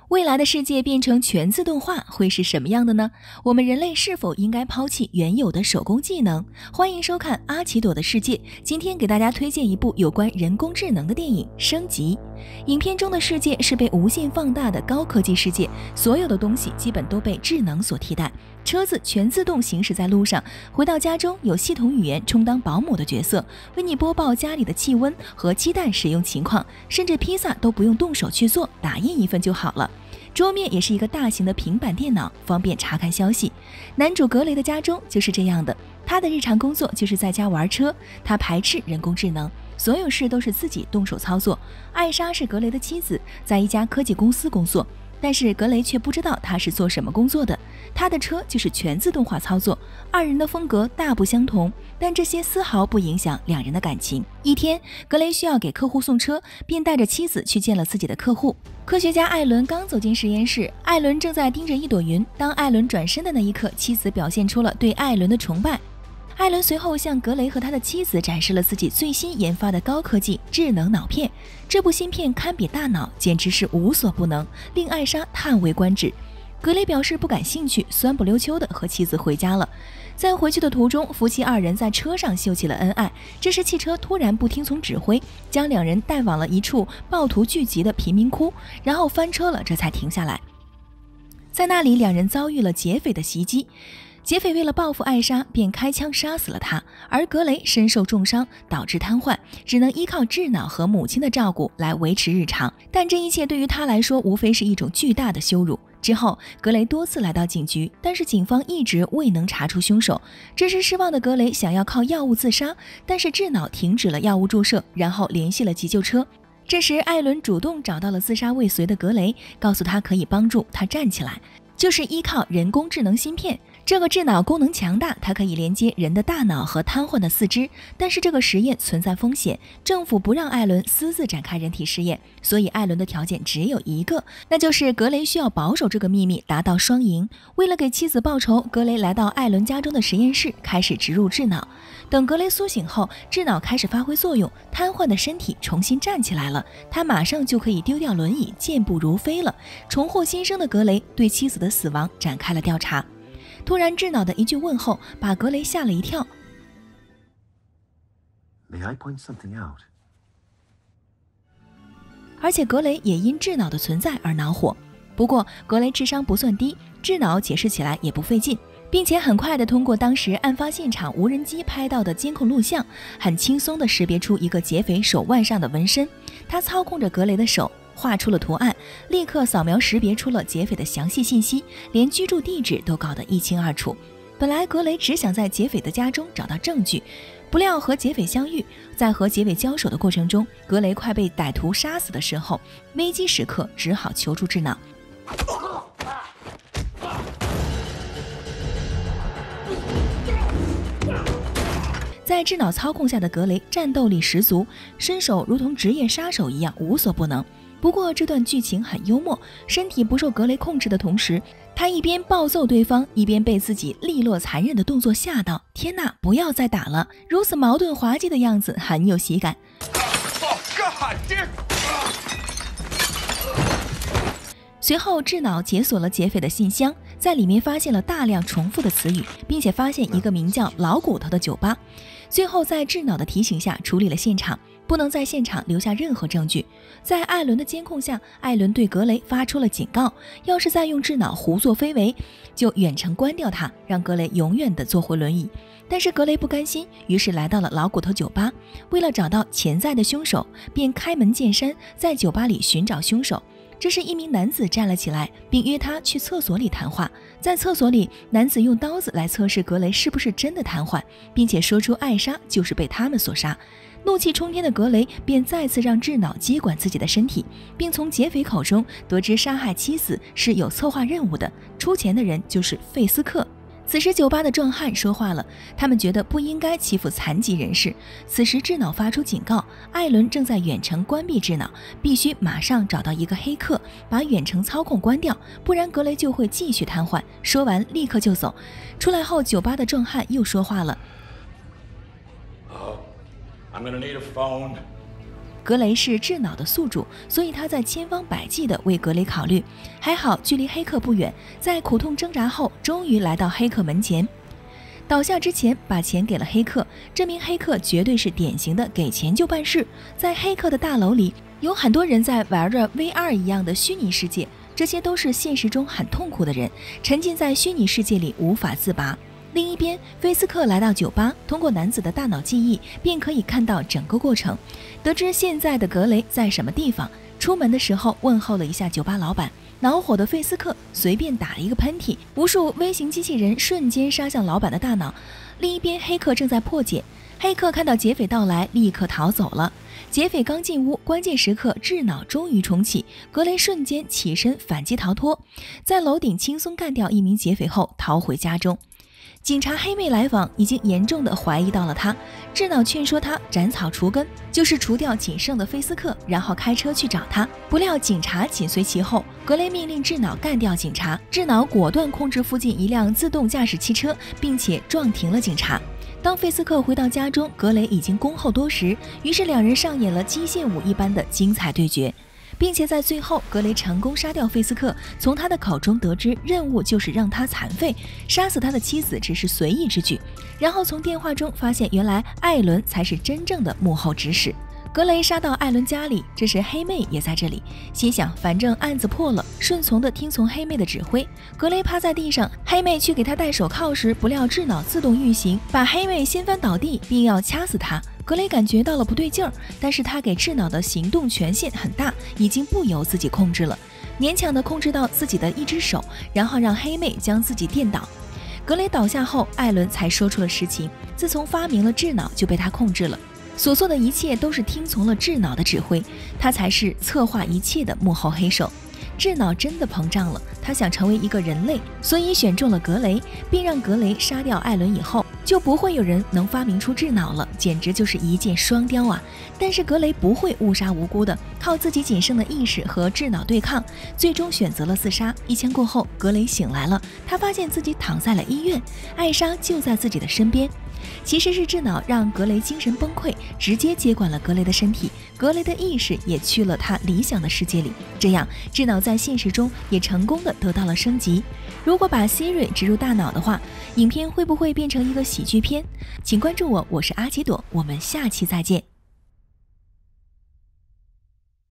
未来的世界变成全自动化会是什么样的呢？我们人类是否应该抛弃原有的手工技能？欢迎收看阿奇朵的世界。今天给大家推荐一部有关人工智能的电影《升级》。影片中的世界是被无限放大的高科技世界，所有的东西基本都被智能所替代。车子全自动行驶在路上，回到家中有系统语言充当保姆的角色，为你播报家里的气温和鸡蛋使用情况，甚至披萨都不用动手去做，打印一份就好了。桌面也是一个大型的平板电脑，方便查看消息。男主格雷的家中就是这样的，他的日常工作就是在家玩车，他排斥人工智能，所有事都是自己动手操作。艾莎是格雷的妻子，在一家科技公司工作，但是格雷却不知道他是做什么工作的。他的车就是全自动化操作，二人的风格大不相同，但这些丝毫不影响两人的感情。一天，格雷需要给客户送车，便带着妻子去见了自己的客户。科学家艾伦刚走进实验室，艾伦正在盯着一朵云。当艾伦转身的那一刻，妻子表现出了对艾伦的崇拜。艾伦随后向格雷和他的妻子展示了自己最新研发的高科技智能脑片。这部芯片堪比大脑，简直是无所不能，令艾莎叹为观止。格雷表示不感兴趣，酸不溜秋地和妻子回家了。在回去的途中，夫妻二人在车上秀起了恩爱。这时汽车突然不听从指挥，将两人带往了一处暴徒聚集的贫民窟，然后翻车了，这才停下来。在那里，两人遭遇了劫匪的袭击。劫匪为了报复艾莎，便开枪杀死了她，而格雷身受重伤，导致瘫痪，只能依靠智脑和母亲的照顾来维持日常。但这一切对于他来说，无非是一种巨大的羞辱。之后，格雷多次来到警局，但是警方一直未能查出凶手。这时失望的格雷想要靠药物自杀，但是智脑停止了药物注射，然后联系了急救车。这时艾伦主动找到了自杀未遂的格雷，告诉他可以帮助他站起来，就是依靠人工智能芯片。这个智脑功能强大，它可以连接人的大脑和瘫痪的四肢，但是这个实验存在风险，政府不让艾伦私自展开人体试验，所以艾伦的条件只有一个，那就是格雷需要保守这个秘密，达到双赢。为了给妻子报仇，格雷来到艾伦家中的实验室，开始植入智脑。等格雷苏醒后，智脑开始发挥作用，瘫痪的身体重新站起来了，他马上就可以丢掉轮椅，健步如飞了。重获新生的格雷对妻子的死亡展开了调查。突然，智脑的一句问候把格雷吓了一跳。May I point something out? 而且格雷也因智脑的存在而恼火。不过格雷智商不算低，智脑解释起来也不费劲，并且很快地通过当时案发现场无人机拍到的监控录像，很轻松地识别出一个劫匪手腕上的纹身。他操控着格雷的手，画出了图案，立刻扫描识别出了劫匪的详细信息，连居住地址都搞得一清二楚。本来格雷只想在劫匪的家中找到证据，不料和劫匪相遇，在和劫匪交手的过程中，格雷快被歹徒杀死的时候，危机时刻只好求助智脑。在智脑操控下的格雷战斗力十足，身手如同职业杀手一样无所不能。不过这段剧情很幽默，身体不受格雷控制的同时，他一边暴揍对方，一边被自己利落残忍的动作吓到。天哪，不要再打了！如此矛盾滑稽的样子很有喜感。随后智脑解锁了劫匪的信箱，在里面发现了大量重复的词语，并且发现一个名叫老骨头的酒吧。最后在智脑的提醒下处理了现场，不能在现场留下任何证据。在艾伦的监控下，艾伦对格雷发出了警告，要是再用智脑胡作非为，就远程关掉他，让格雷永远地坐回轮椅。但是格雷不甘心，于是来到了老骨头酒吧，为了找到潜在的凶手，便开门见山，在酒吧里寻找凶手。这时一名男子站了起来，并约他去厕所里谈话。在厕所里，男子用刀子来测试格雷是不是真的瘫痪，并且说出艾莎就是被他们所杀。怒气冲天的格雷便再次让智脑接管自己的身体，并从劫匪口中得知杀害妻子是有策划任务的，出钱的人就是费斯克。此时酒吧的壮汉说话了，他们觉得不应该欺负残疾人士。此时智脑发出警告，艾伦正在远程关闭智脑，必须马上找到一个黑客，把远程操控关掉，不然格雷就会继续瘫痪。说完立刻就走。出来后，酒吧的壮汉又说话了。I'm gonna need a phone. 格雷是智脑的宿主，所以他在千方百计地为格雷考虑。还好距离黑客不远，在苦痛挣扎后，终于来到黑客门前。倒下之前把钱给了黑客，这名黑客绝对是典型的给钱就办事。在黑客的大楼里，有很多人在玩着 VR 一样的虚拟世界，这些都是现实中很痛苦的人，沉浸在虚拟世界里无法自拔。另一边，菲斯克来到酒吧，通过男子的大脑记忆便可以看到整个过程，得知现在的格雷在什么地方。出门的时候问候了一下酒吧老板，恼火的费斯克随便打了一个喷嚏，无数微型机器人瞬间杀向老板的大脑。另一边，黑客正在破解，黑客看到劫匪到来，立刻逃走了。劫匪刚进屋，关键时刻智脑终于重启，格雷瞬间起身反击逃脱，在楼顶轻松干掉一名劫匪后逃回家中。警察黑妹来访，已经严重的怀疑到了他，智脑劝说他斩草除根，就是除掉仅剩的菲斯克，然后开车去找他。不料警察紧随其后，格雷命令智脑干掉警察，智脑果断控制附近一辆自动驾驶汽车，并且撞停了警察。当费斯克回到家中，格雷已经恭候多时，于是两人上演了机械舞一般的精彩对决，并且在最后格雷成功杀掉费斯克，从他的口中得知任务就是让他残废，杀死他的妻子只是随意之举，然后从电话中发现原来艾伦才是真正的幕后指使。格雷杀到艾伦家里，这时黑妹也在这里，心想反正案子破了，顺从的听从黑妹的指挥。格雷趴在地上，黑妹去给他戴手铐时，不料智脑自动运行，把黑妹掀翻倒地，并要掐死他。格雷感觉到了不对劲儿，但是他给智脑的行动权限很大，已经不由自己控制了，勉强的控制到自己的一只手，然后让黑妹将自己电倒。格雷倒下后，艾伦才说出了实情，自从发明了智脑就被他控制了，所做的一切都是听从了智脑的指挥，他才是策划一切的幕后黑手。智脑真的膨胀了，他想成为一个人类，所以选中了格雷，并让格雷杀掉艾伦以后，就不会有人能发明出智脑了，简直就是一箭双雕啊！但是格雷不会误杀无辜的，靠自己仅剩的意识和智脑对抗，最终选择了自杀。一枪过后，格雷醒来了，他发现自己躺在了医院，艾莎就在自己的身边。其实是智脑让格雷精神崩溃，直接接管了格雷的身体，格雷的意识也去了他理想的世界里，这样智脑在现实中也成功的得到了升级。如果把 Siri 植入大脑的话，影片会不会变成一个喜剧片？请关注我，我是阿奇朵，我们下期再见。